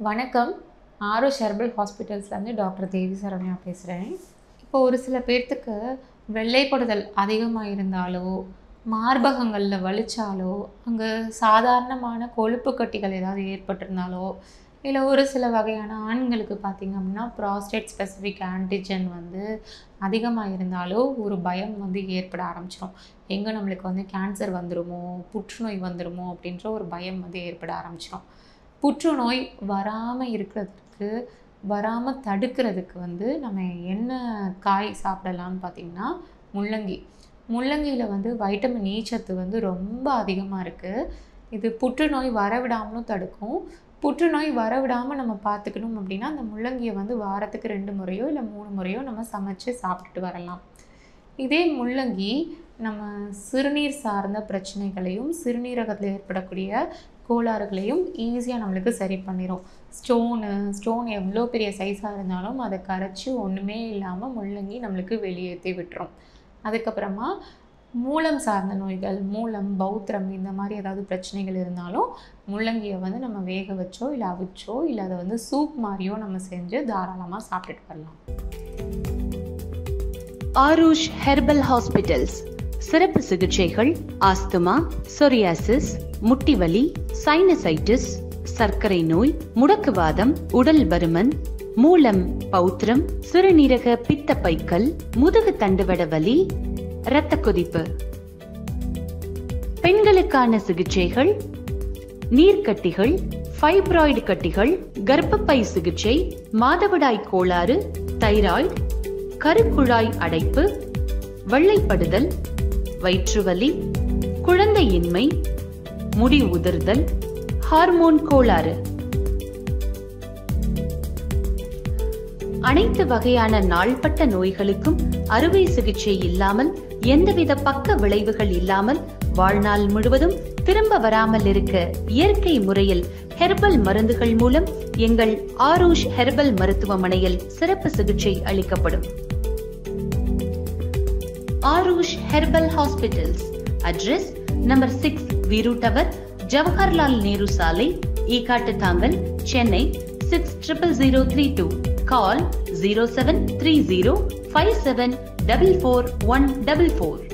வணக்கம். ஆரோஷ் herbal ஹாஸ்பிட்டல்ஸ்லேருந்து doctor தேவி சரண்யா பேசுகிறேன். இப்போ ஒரு சில பேர்த்துக்கு வெள்ளைப்படுதல் அதிகமாக இருந்தாலோ, மார்பகங்களில் வலிச்சாலோ, அங்கே சாதாரணமான கொழுப்பு கட்டிகள் ஏதாவது ஏற்பட்டிருந்தாலோ, இல்லை ஒரு சில வகையான ஆண்களுக்கு பார்த்திங்க அப்படின்னா ப்ராஸ்டேட் ஸ்பெசிஃபிக் ஆன்டிஜன் அதிகமாக இருந்தாலோ ஒரு பயம் ஏற்பட ஆரம்பிச்சிடும். எங்கே நம்மளுக்கு கேன்சர் வந்துடுமோ, புற்றுநோய் வந்துடுமோ அப்படின்ற ஒரு பயம் ஏற்பட ஆரம்பிச்சிடும். புற்றுநோய் வராமல் இருக்கிறதுக்கு, வராமல் தடுக்கிறதுக்கு நம்ம என்ன காய் சாப்பிடலான்னு பார்த்திங்கன்னா முள்ளங்கி. முள்ளங்கியில் வைட்டமின் இ சத்து ரொம்ப அதிகமாக இருக்குது. இது புற்றுநோய் வரவிடாமலும் தடுக்கும். புற்றுநோய் வரவிடாமல் நம்ம பார்த்துக்கணும் அப்படின்னா அந்த முள்ளங்கியை வாரத்துக்கு 2 முறையோ இல்லை 3 முறையோ நம்ம சமைச்சு சாப்பிட்டுட்டு வரலாம். இதே முள்ளங்கி நம்ம சிறுநீர் சார்ந்த பிரச்சனைகளையும், சிறுநீரகத்தில் ஏற்படக்கூடிய கோளாறுகளையும் ஈஸியாக நம்மளுக்கு சரி பண்ணிடும். ஸ்டோன் எவ்வளோ பெரிய சைஸாக இருந்தாலும் அதை கரைச்சி ஒன்றுமே இல்லாமல் முள்ளங்கி நம்மளுக்கு வெளியேற்றி விட்டுரும். அதுக்கப்புறமா மூலம் சார்ந்த நோய்கள், மூலம், பௌத்திரம் இந்த மாதிரி ஏதாவது பிரச்சனைகள் இருந்தாலும் முள்ளங்கியை நம்ம வேக வச்சோ இல்லை அவிச்சோ இல்லை அதை சூப் மாதிரியோ நம்ம செஞ்சு தாராளமாக சாப்பிட்டுட்டு வரலாம். ஆரூஷ் ஹெர்பல் ஹாஸ்பிட்டல்ஸ் சிறப்பு சிகிச்சைகள் ஆஸ்துமா, சொரியாசிஸ், முட்டிவலி, சைனசைட்டிஸ், சர்க்கரை நோய், முடக்குவாதம், உடல் பருமன், மூலம், பௌத்திரம், சிறுநீரக பித்தப்பைக்கல், முதுகு தண்டுவட வலி, இரத்த கொதிப்பு. பெண்களுக்கான சிகிச்சைகள் நீர்க்கட்டிகள், ஃபைப்ராய்டு கட்டிகள், கர்ப்பப்பை சிகிச்சை, மாதவிடாய் கோளாறு, தைராய்டு, கருக்குழாய் அடைப்பு, வெள்ளைப்படுதல், வயிற்றுவலி, குழந்தையின்மை, முடி உதிர்தல், ஹார்மோன் கோளாறு. அனைத்து வகையான நாள்பட்ட நோய்களுக்கும் அறுவை சிகிச்சை இல்லாமல், எந்தவித பக்க விளைவுகள் இல்லாமல், வாழ்நாள் முழுவதும் திரும்ப வராமல் இருக்க இயற்கை முறையில் ஹெர்பல் மருந்துகள் மூலம் எங்கள் ஆரூஷ் ஹெர்பல் மருத்துவமனையில் சிறப்பு சிகிச்சை அளிக்கப்படும். Aarush herbal hospitals. Address number 6 Veeru tower, Jawaharlal Nehru சாலை, ஈகாட்டுத்தாங்கல், சென்னை 600032. Call 0730 5744 144.